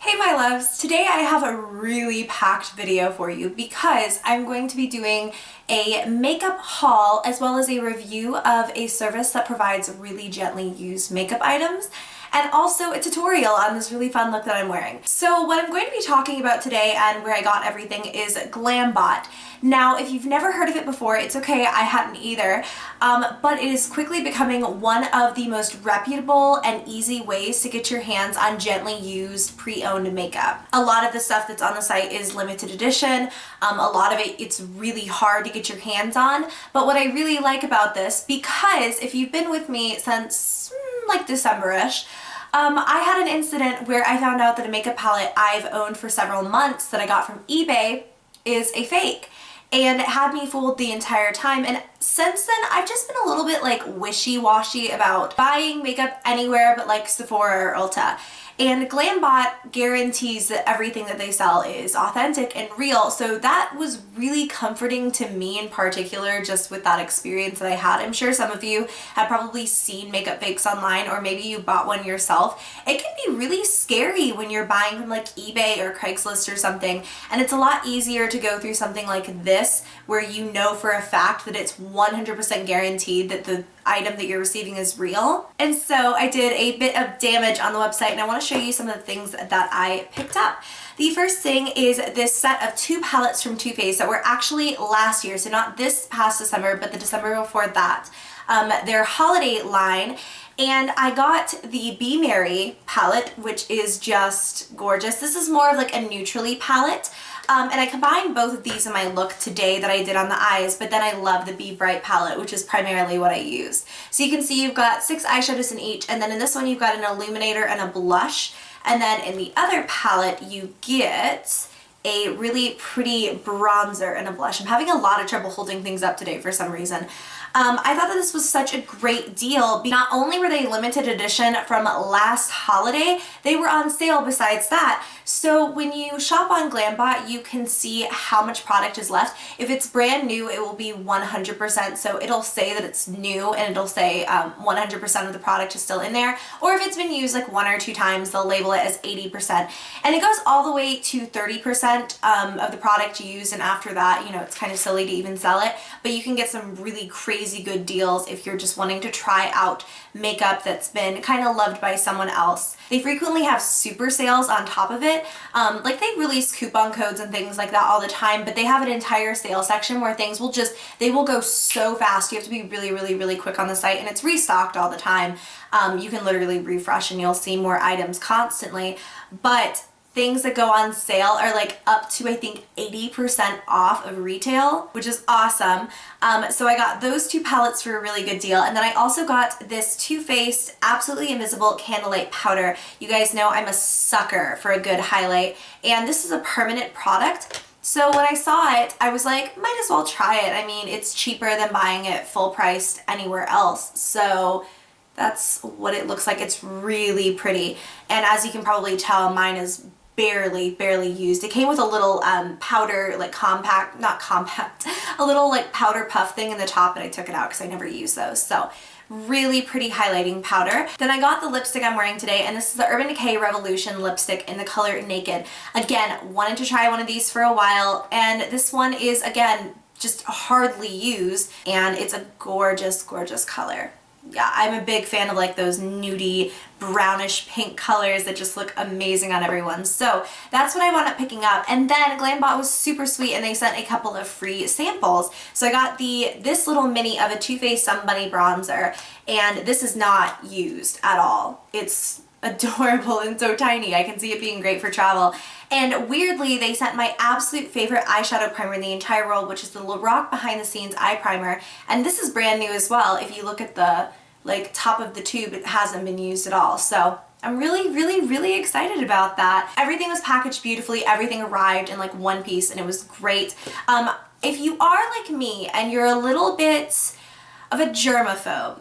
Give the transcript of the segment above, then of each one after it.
Hey my loves, today I have a really packed video for you because I'm going to be doing a makeup haul as well as a review of a service that provides really gently used makeup items and also a tutorial on this really fun look that I'm wearing. So what I'm going to be talking about today and where I got everything is Glambot. Now, if you've never heard of it before, it's okay, I hadn't either, but it is quickly becoming one of the most reputable and easy ways to get your hands on gently used pre-owned makeup. A lot of the stuff that's on the site is limited edition. A lot of it's really hard to get your hands on, but what I really like about this, because if you've been with me since like December-ish, I had an incident where I found out that a makeup palette I've owned for several months that I got from eBay is a fake. And it had me fooled the entire time, and since then I've just been a little bit like wishy-washy about buying makeup anywhere but like Sephora or Ulta. And Glambot guarantees that everything that they sell is authentic and real, so that was really comforting to me in particular, just with that experience that I had. I'm sure some of you have probably seen makeup fakes online, or maybe you bought one yourself. It can be really scary when you're buying from like eBay or Craigslist or something, and it's a lot easier to go through something like this where you know for a fact that it's 100% guaranteed that the item that you're receiving is real. And so I did a bit of damage on the website, and I want to show you some of the things that I picked up. The first thing is this set of 2 palettes from Too Faced that were actually last year, so not this past December, but the December before that. Their holiday line. And I got the Be Merry palette, which is just gorgeous. This is more of like a neutrally palette. And I combined both of these in my look today that I did on the eyes, but then I love the Be Bright palette, which is primarily what I use. So you can see you've got 6 eyeshadows in each, and then in this one you've got an illuminator and a blush. And then in the other palette you get a really pretty bronzer and a blush. I'm having a lot of trouble holding things up today for some reason. I thought that this was such a great deal. Not only were they limited edition from last holiday, they were on sale besides that. So when you shop on Glambot, you can see how much product is left. If it's brand new, it will be 100%, so it'll say that it's new, and it'll say 100% of the product is still in there. Or if it's been used like 1 or 2 times, they'll label it as 80%. And it goes all the way to 30% of the product used, and after that, you know, it's kind of silly to even sell it, but you can get some really crazy good deals if you're just wanting to try out makeup that's been kind of loved by someone else. They frequently have super sales on top of it. Like they release coupon codes and things like that all the time, but they have an entire sale section where things will they will go so fast. You have to be really quick on the site, and it's restocked all the time. You can literally refresh and you'll see more items constantly, but things that go on sale are like up to, I think, 80% off of retail, which is awesome. So I got those 2 palettes for a really good deal. And then I also got this Too Faced Absolutely Invisible Candlelight Powder. You guys know I'm a sucker for a good highlight, and this is a permanent product. So when I saw it, I was like, might as well try it. I mean, it's cheaper than buying it full priced anywhere else. So that's what it looks like. It's really pretty. And as you can probably tell, mine is barely used. It came with a little powder, like not compact, a little like powder puff thing in the top, but I took it out because I never use those. So really pretty highlighting powder. Then I got the lipstick I'm wearing today, and this is the Urban Decay Revolution lipstick in the color Naked. Again, wanted to try one of these for a while, and this one is, again, just hardly used, and it's a gorgeous color. Yeah, I'm a big fan of like those nudie brownish pink colors that just look amazing on everyone. So that's what I wound up picking up. And then Glambot was super sweet, and they sent a couple of free samples. So I got this little mini of a Too Faced Sun Bunny bronzer, and this is not used at all. It's adorable and so tiny. I can see it being great for travel. And weirdly, they sent my absolute favorite eyeshadow primer in the entire world, which is the Lorac Behind the Scenes Eye Primer. And this is brand new as well. If you look at the like top of the tube, it hasn't been used at all. So I'm really excited about that. Everything was packaged beautifully. Everything arrived in like one piece, and it was great. If you are like me and you're a little bit of a germaphobe,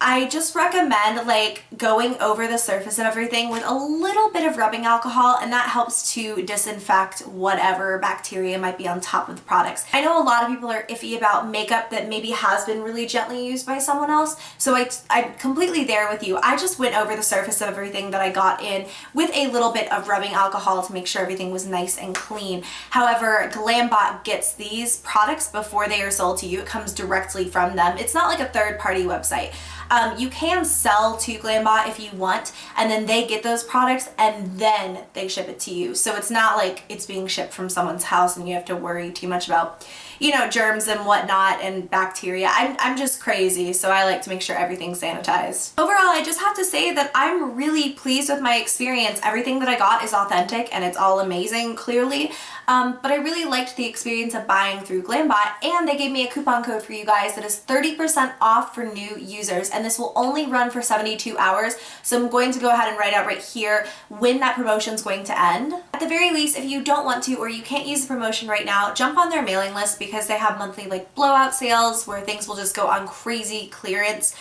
I just recommend like going over the surface of everything with a little bit of rubbing alcohol, and that helps to disinfect whatever bacteria might be on top of the products. I know a lot of people are iffy about makeup that maybe has been really gently used by someone else, so I'm completely there with you. I just went over the surface of everything that I got in with a little bit of rubbing alcohol to make sure everything was nice and clean. However, Glambot gets these products before they are sold to you. It comes directly from them. It's not like a third-party website. You can sell to Glambot if you want, and then they get those products and then they ship it to you. So it's not like it's being shipped from someone's house and you have to worry too much about, you know, germs and whatnot and bacteria. I'm just crazy, so I like to make sure everything's sanitized. Overall, I just have to say that I'm really pleased with my experience. Everything that I got is authentic and it's all amazing, clearly. But I really liked the experience of buying through Glambot, and they gave me a coupon code for you guys that is 30% off for new users, and this will only run for 72 hours. So I'm going to go ahead and write out right here when that promotion is going to end. At the very least, if you don't want to or you can't use the promotion right now, jump on their mailing list because they have monthly like blowout sales where things will just go on crazy clearance.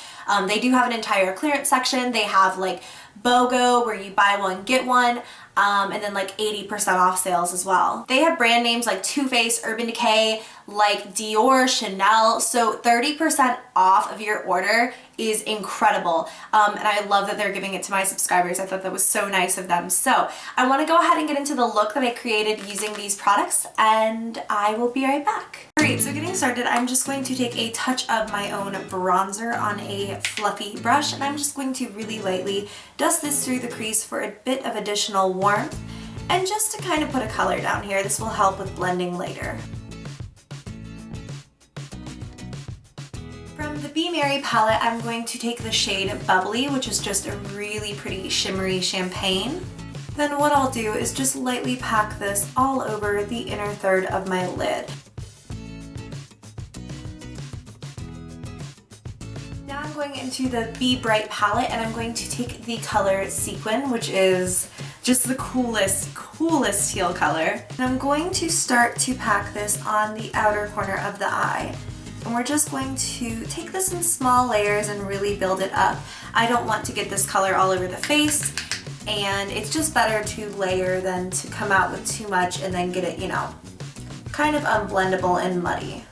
They do have an entire clearance section. They have like BOGO where you buy one, get one. And then like 80% off sales as well. They have brand names like Too Faced, Urban Decay, like Dior, Chanel, so 30% off of your order is incredible. And I love that they're giving it to my subscribers. I thought that was so nice of them. So I want to go ahead and get into the look that I created using these products, and I will be right back. Alright, so getting started, I'm just going to take a touch of my own bronzer on a fluffy brush, and I'm just going to really lightly dust this through the crease for a bit of additional warmth, and just to kind of put a color down here. This will help with blending later. From the Be Merry palette, I'm going to take the shade Bubbly, which is just a really pretty shimmery champagne. Then what I'll do is just lightly pack this all over the inner third of my lid. Now I'm going into the Be Bright palette, and I'm going to take the color Sequin, which is just the coolest teal color. And I'm going to start to pack this on the outer corner of the eye. And we're just going to take this in small layers and really build it up. I don't want to get this color all over the face, and it's just better to layer than to come out with too much and then get it, you know, kind of unblendable and muddy.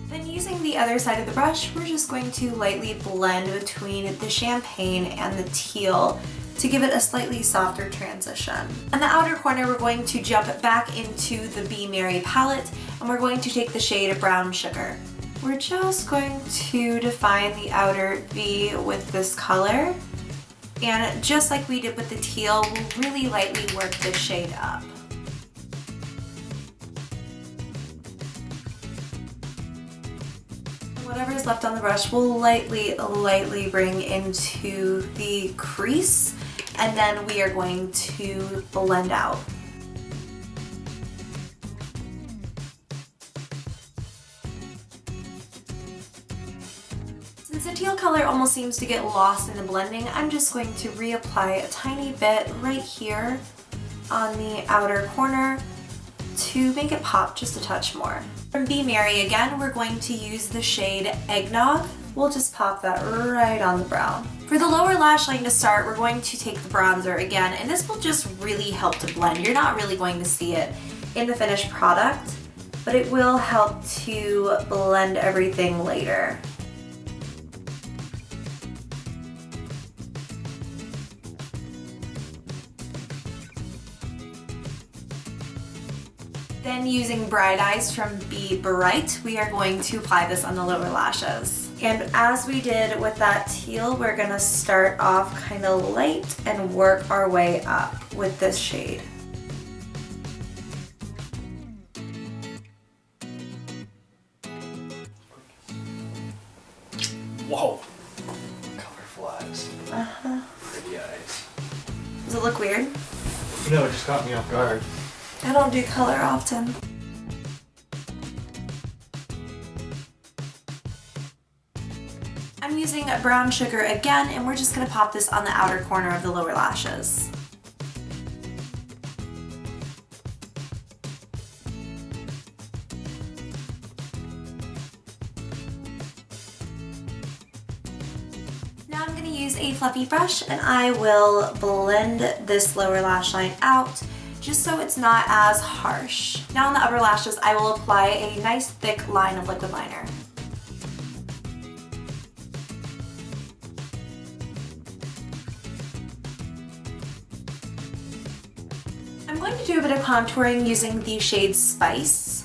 Then using the other side of the brush, we're just going to lightly blend between the champagne and the teal to give it a slightly softer transition. On the outer corner, we're going to jump back into the Be Merry palette, and we're going to take the shade Brown Sugar. We're just going to define the outer V with this color, and just like we did with the teal, we'll really lightly work this shade up. Whatever is left on the brush, we'll lightly bring into the crease, and then we are going to blend out. Since the teal color almost seems to get lost in the blending, I'm just going to reapply a tiny bit right here on the outer corner to make it pop just a touch more. From Be Merry again, we're going to use the shade Eggnog. We'll just pop that right on the brow. For the lower lash line to start, we're going to take the bronzer again, and this will just really help to blend. You're not really going to see it in the finished product, but it will help to blend everything later. Then using Bright Eyes from Be Bright, we are going to apply this on the lower lashes. And as we did with that teal, we're gonna start off kind of light and work our way up with this shade. Whoa! Color flies. Uh-huh. Pretty eyes. Does it look weird? No, it just caught me off guard. I don't do color often. I'm using brown sugar again, and we're just going to pop this on the outer corner of the lower lashes. Now I'm going to use a fluffy brush and I will blend this lower lash line out just so it's not as harsh. Now on the upper lashes, I will apply a nice thick line of liquid liner. I'm going to do a bit of contouring using the shade Spice.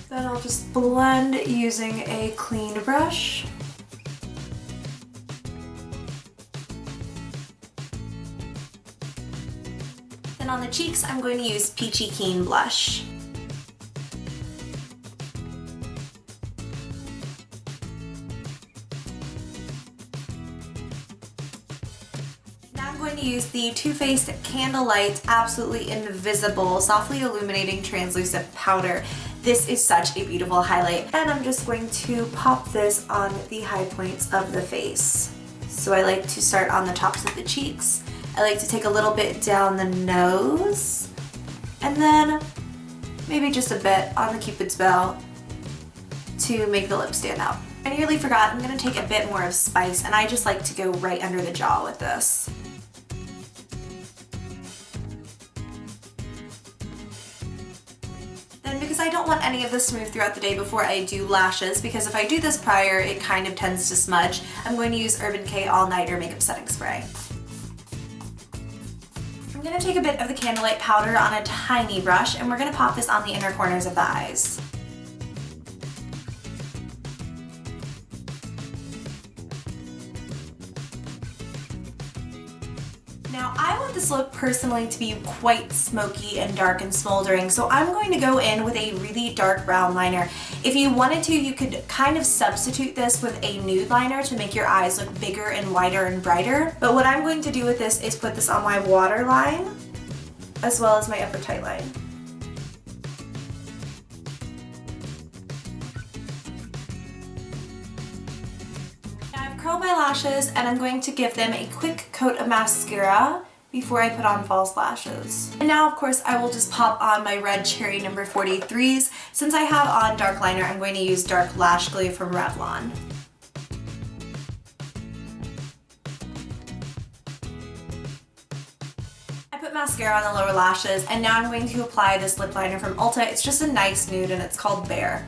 Then I'll just blend using a clean brush. Then on the cheeks, I'm going to use Peachy Keen blush. Now I'm going to use the Too Faced Candlelight Absolutely Invisible Softly Illuminating Translucent Powder. This is such a beautiful highlight, and I'm just going to pop this on the high points of the face. So I like to start on the tops of the cheeks. I like to take a little bit down the nose, and then maybe just a bit on the Cupid's bow to make the lips stand out. I nearly forgot, I'm going to take a bit more of Spice, and I just like to go right under the jaw with this. Then because I don't want any of this to move throughout the day before I do lashes, because if I do this prior, it kind of tends to smudge, I'm going to use Urban Decay All Nighter Makeup Setting Spray. I'm going to take a bit of the Candlelight powder on a tiny brush, and we're going to pop this on the inner corners of the eyes. Now I want this look personally to be quite smoky and dark and smoldering, so I'm going to go in with a really dark brown liner. If you wanted to, you could kind of substitute this with a nude liner to make your eyes look bigger and wider and brighter. But what I'm going to do with this is put this on my waterline as well as my upper tight line. Curl my lashes, and I'm going to give them a quick coat of mascara before I put on false lashes. And now of course I will just pop on my red cherry number 43s. Since I have on dark liner, I'm going to use Dark Lash Glue from Revlon. I put mascara on the lower lashes, and now I'm going to apply this lip liner from Ulta. It's just a nice nude and it's called Bear.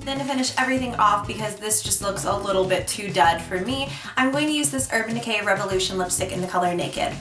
Then to finish everything off, because this just looks a little bit too dead for me, I'm going to use this Urban Decay Revolution lipstick in the color Naked.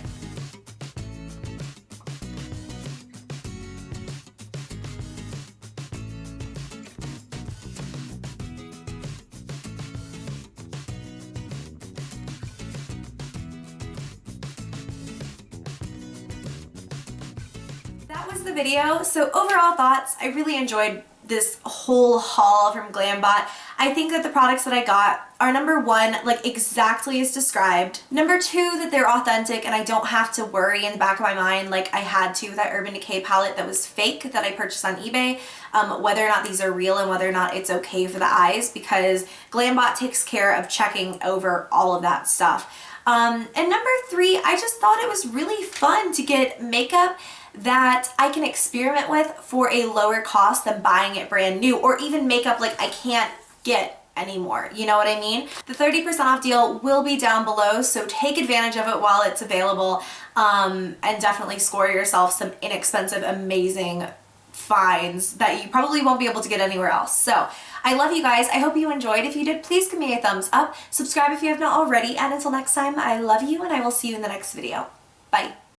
That was the video. So overall thoughts, I really enjoyed this whole haul from Glambot. I think that the products that I got are number one, like exactly as described. Number two, that they're authentic and I don't have to worry in the back of my mind like I had to with that Urban Decay palette that was fake that I purchased on eBay, whether or not these are real and whether or not it's okay for the eyes, because Glambot takes care of checking over all of that stuff. And number three, I just thought it was really fun to get makeup that I can experiment with for a lower cost than buying it brand new, or even makeup like I can't get anymore. You know what I mean? The 30% off deal will be down below, so take advantage of it while it's available, and definitely score yourself some inexpensive, amazing finds that you probably won't be able to get anywhere else. So I love you guys. I hope you enjoyed. If you did, please give me a thumbs up. Subscribe if you have not already, and until next time, I love you and I will see you in the next video. Bye.